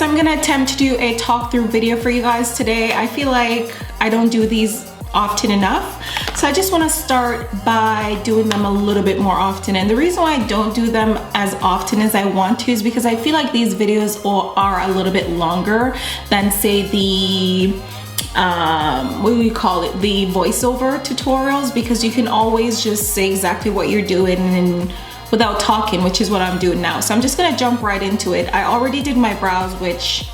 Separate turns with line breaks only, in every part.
So I'm gonna attempt to do a talk through video for you guys today. I feel like I don't do these often enough, so I just want to start by doing them a little bit more often. And the reason why I don't do them as often as I want to is because I feel like these videos are a little bit longer than, say, the what do we call it, the voiceover tutorials, because you can always just say exactly what you're doing and without talking, which is what I'm doing now. So I'm just gonna jump right into it. I already did my brows, which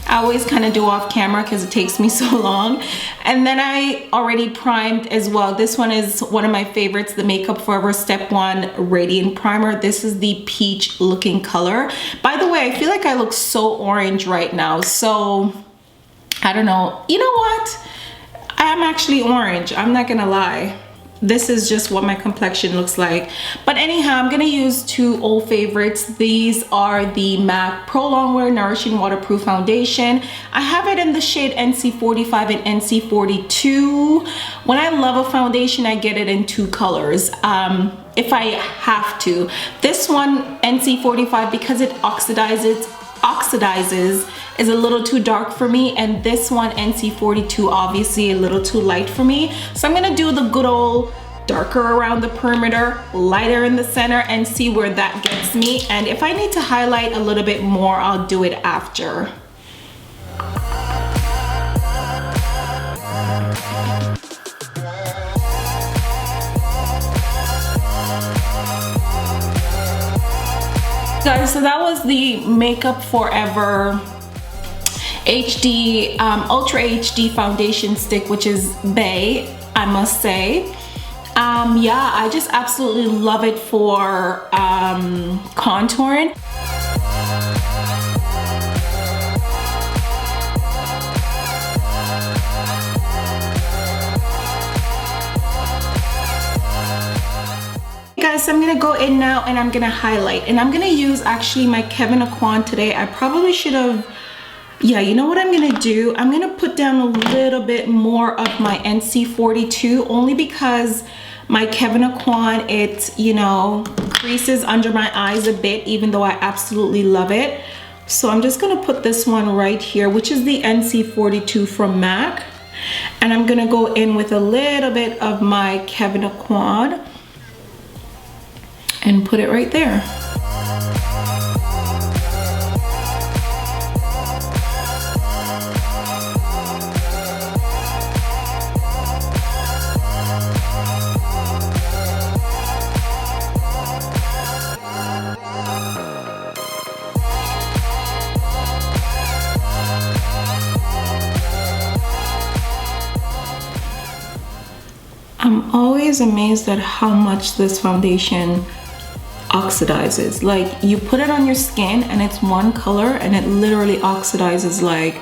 I always kind of do off camera because it takes me so long. And then I already primed as well. This one is one of my favorites, the Makeup Forever Step 1 Radiant Primer. This is the peach looking color. By the way, I feel like I look so orange right now. So I don't know. You know what? I am actually orange. I'm not gonna lie. This is just what my complexion looks like. But anyhow, I'm gonna use two old favorites. These are the MAC Pro Longwear Nourishing Waterproof Foundation. I have it in the shade NC45 and NC42. When I love a foundation, I get it in two colors. If I have to. This one, NC45, because it oxidizes, is a little too dark for me, and this one, NC42, obviously a little too light for me. So I'm gonna do the good old darker around the perimeter, lighter in the center, and see where that gets me. And if I need to highlight a little bit more, I'll do it after. Guys, so that was the Makeup Forever HD Ultra HD foundation stick, which is bae, I must say. Yeah, I just absolutely love it for contouring. Guys, so I'm gonna go in now and I'm gonna highlight, and I'm gonna use actually my Kevyn Aucoin today. I probably should have, yeah, you know what I'm gonna do? I'm gonna put down a little bit more of my NC42, only because my Kevyn Aucoin, it, you know, creases under my eyes a bit, even though I absolutely love it. So I'm just gonna put this one right here, which is the NC42 from MAC. And I'm gonna go in with a little bit of my Kevyn Aucoin and put it right there. I'm always amazed at how much this foundation oxidizes. Like, you put it on your skin and it's one color and it literally oxidizes like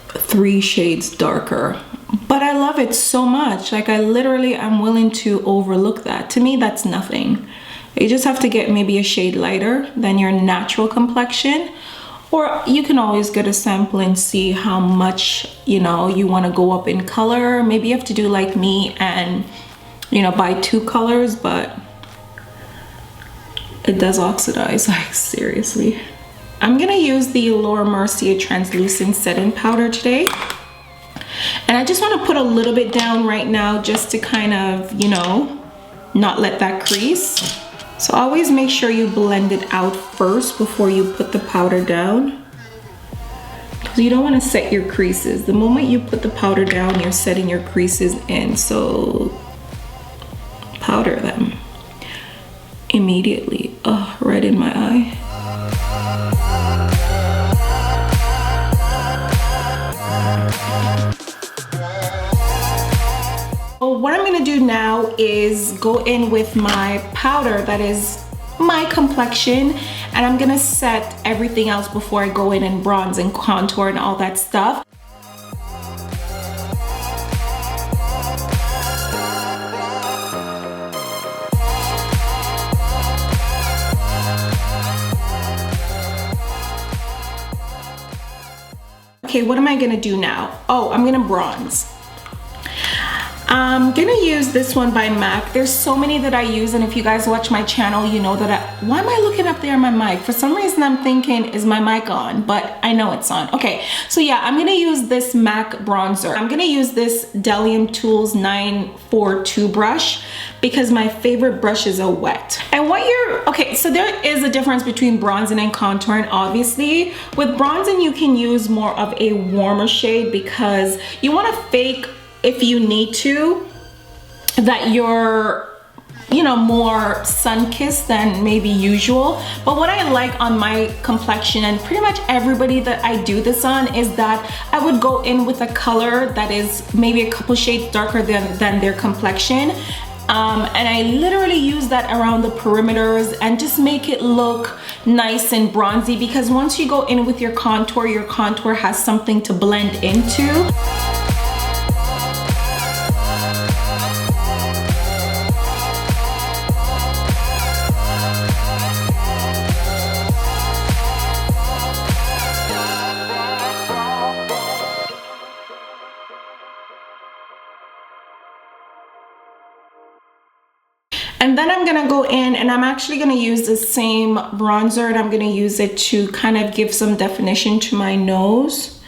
3 shades darker. But I love it so much. Like, I literally am willing to overlook that. To me, that's nothing. You just have to get maybe a shade lighter than your natural complexion, or you can always get a sample and see how much, you know, you want to go up in color. Maybe you have to do like me and, you know, buy 2 colors, but it does oxidize, like, seriously. I'm gonna use the Mercier Translucent Setting Powder today. And I just wanna put a little bit down right now just to kind of, you know, not let that crease. So always make sure you blend it out first before you put the powder down, because you don't wanna set your creases. The moment you put the powder down, you're setting your creases in, so powder them immediately. Oh, right in my eye. So what I'm gonna do now is go in with my powder that is my complexion, and I'm gonna set everything else before I go in and bronze and contour and all that stuff. Okay, what am I gonna do now? Oh, I'm gonna bronze. I'm gonna use this one by MAC. There's so many that I use, and if you guys watch my channel, you know that why am I looking up there on my mic? For some reason I'm thinking, is my mic on? But I know it's on. Okay, so yeah, I'm gonna use this MAC bronzer. I'm gonna use this Delium Tools 942 brush because my favorite brushes are wet. And what you're, okay, so there is a difference between bronzing and contouring, obviously. With bronzing, you can use more of a warmer shade because you wanna fake, if you need to, that you're, you know, more sun-kissed than maybe usual. But what I like on my complexion, and pretty much everybody that I do this on, is that I would go in with a color that is maybe a couple shades darker than their complexion. And I literally use that around the perimeters and just make it look nice and bronzy, because once you go in with your contour has something to blend into. And then I'm gonna go in and I'm actually gonna use the same bronzer, and I'm gonna use it to kind of give some definition to my nose.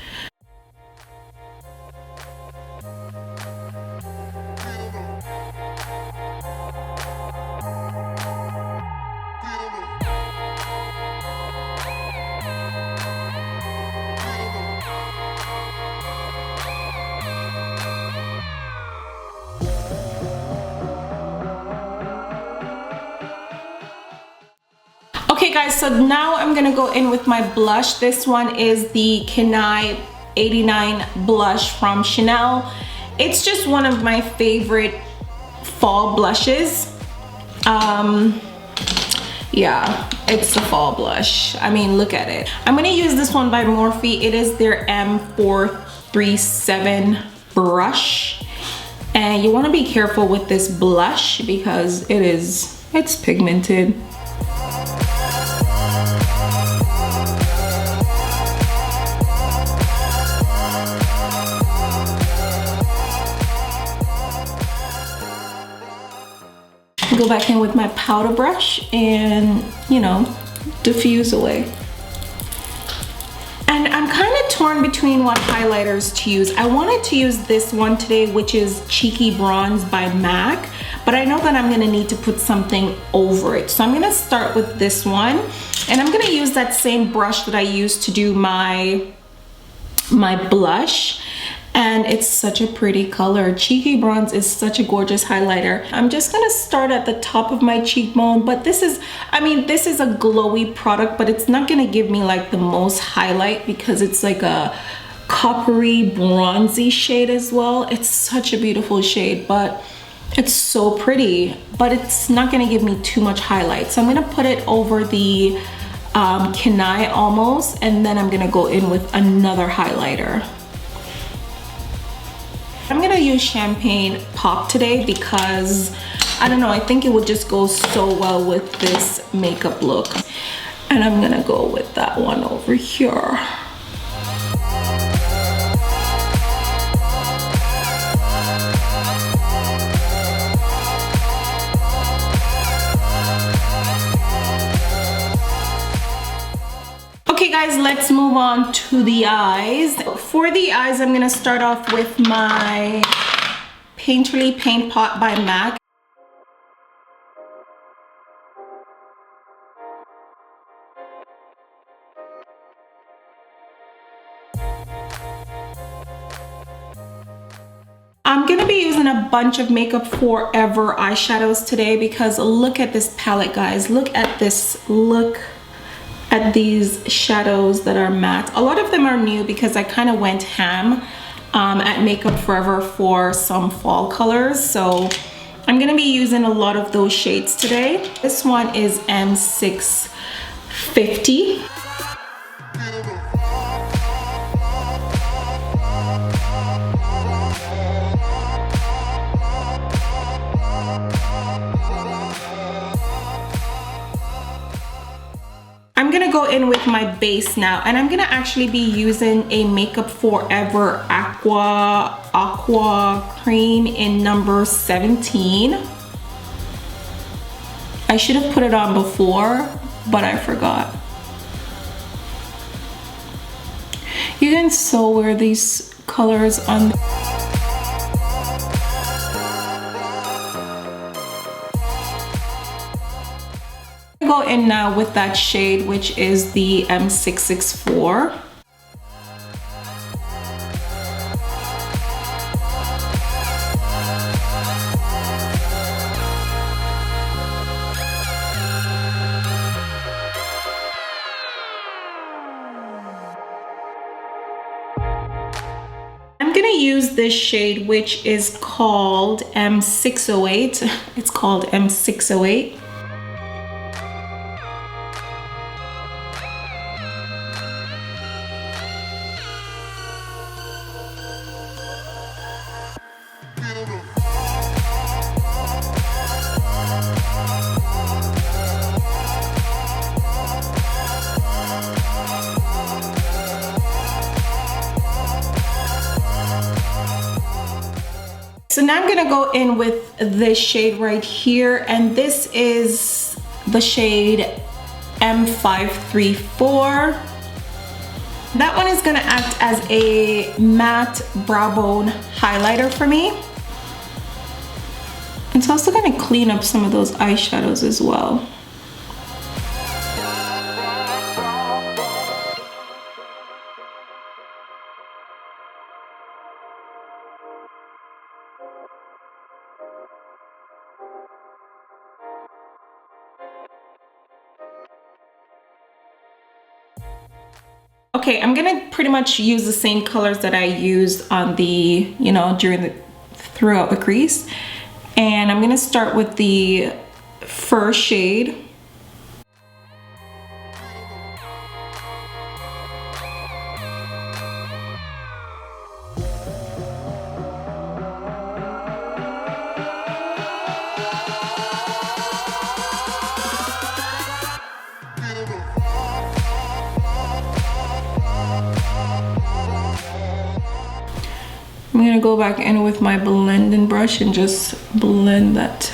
Okay guys, so now I'm gonna go in with my blush. This one is the Canaille 89 blush from Chanel. It's just one of my favorite fall blushes. Yeah, it's the fall blush. I mean, look at it. I'm gonna use this one by Morphe. It is their M437 brush. And you wanna be careful with this blush because it's pigmented. Go back in with my powder brush and, you know, diffuse away. And I'm kind of torn between what highlighters to use. I wanted to use this one today, which is Cheeky Bronze by MAC, but I know that I'm gonna need to put something over it. So I'm gonna start with this one, and I'm gonna use that same brush that I used to do my blush. And it's such a pretty color. Cheeky Bronze is such a gorgeous highlighter. I'm just gonna start at the top of my cheekbone, but this is, I mean, this is a glowy product, but it's not gonna give me like the most highlight because it's like a coppery bronzy shade as well. It's such a beautiful shade, but it's so pretty, but it's not gonna give me too much highlight. So I'm gonna put it over the Canaille almost, and then I'm gonna go in with another highlighter. I'm gonna use Champagne Pop today because, I don't know, I think it would just go so well with this makeup look. And I'm gonna go with that one over here. Okay guys, let's move on to the eyes. For the eyes, I'm gonna start off with my Painterly Paint Pot by MAC. I'm gonna be using a bunch of Makeup Forever eyeshadows today because look at this palette, guys. Look at this, look at these shadows that are matte. A lot of them are new because I kind of went ham at Makeup Forever for some fall colors. So I'm gonna be using a lot of those shades today. This one is M650. I'm gonna go in with my base now, and I'm gonna actually be using a Makeup Forever Aqua Cream in number 17. I should have put it on before, but I forgot. You can so wear these colors on. Go in now with that shade, which is the M664. I'm gonna use this shade, which is called M608. It's called M608. So now I'm gonna go in with this shade right here, and this is the shade M534. That one is gonna act as a matte brow bone highlighter for me. It's also gonna clean up some of those eyeshadows as well. Okay, I'm gonna pretty much use the same colors that I used on the, throughout the crease. And I'm gonna start with the first shade. I'm gonna go back in with my blending brush and just blend that.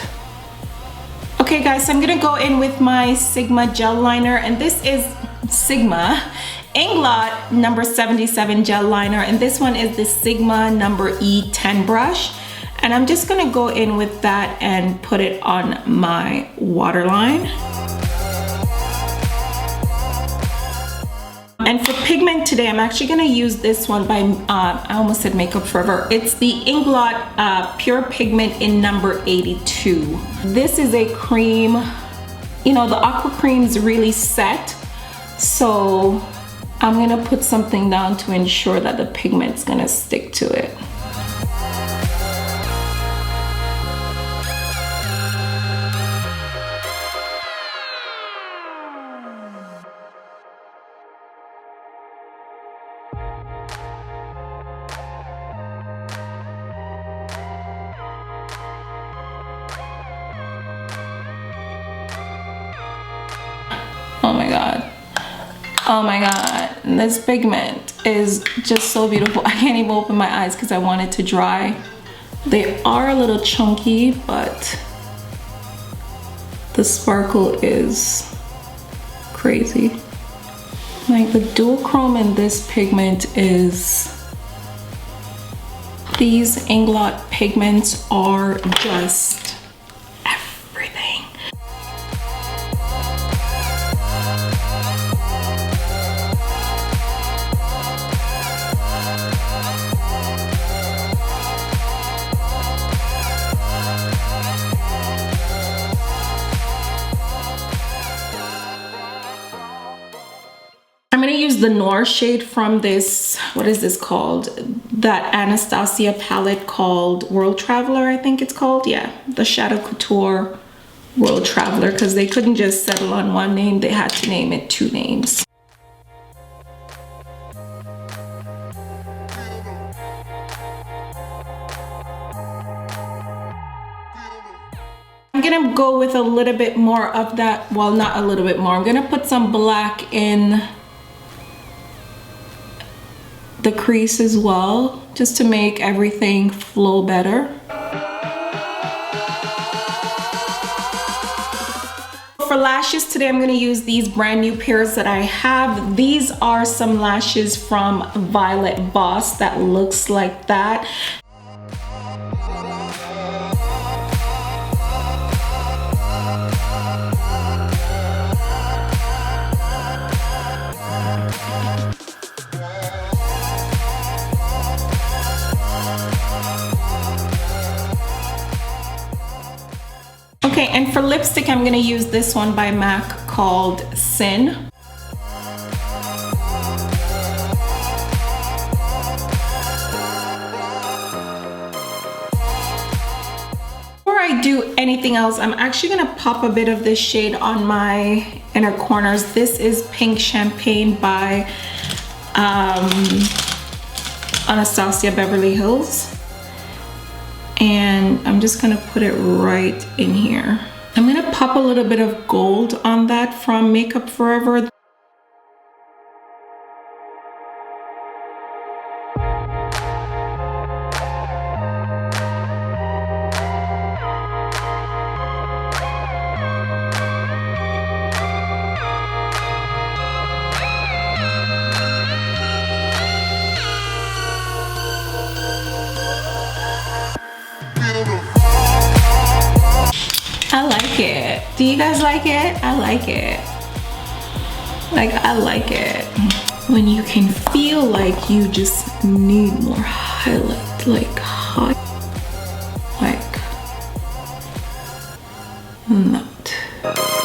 Okay guys, so I'm gonna go in with my Sigma gel liner, and this is Sigma Inglot number 77 gel liner, and this one is the Sigma number E10 brush. And I'm just gonna go in with that and put it on my waterline. And for pigment today, I'm actually gonna use this one by, I almost said Makeup Forever. It's the Inglot Pure Pigment in number 82. This is a cream, the Aqua Cream's really set. So I'm gonna put something down to ensure that the pigment's gonna stick to it. Oh my god. Oh my god. This pigment is just so beautiful. I can't even open my eyes because I want it to dry. They are a little chunky, but the sparkle is crazy. Like the dual chrome in this pigment is, these Inglot pigments are just everything. I'm gonna use the Noir shade from this, what is this called? That Anastasia palette called World Traveler, I think it's called. Yeah, the Shadow Couture World Traveler, because they couldn't just settle on one name, they had to name it 2 names. I'm gonna go with a little bit more of that, well, not a little bit more. I'm gonna put some black in the crease as well, just to make everything flow better. for lashes today, I'm gonna use these brand new pairs that I have. These are some lashes from Voss that looks like that. Okay, and for lipstick, I'm gonna use this one by MAC called Sin. Before I do anything else, I'm actually gonna pop a bit of this shade on my inner corners. This is Pink Champagne by Anastasia Beverly Hills. And I'm just gonna put it right in here. I'm gonna pop a little bit of gold on that from Makeup Forever. I like it. Do you guys like it? I like it. Like, I like it. When you can feel like you just need more highlight, like hot, like not.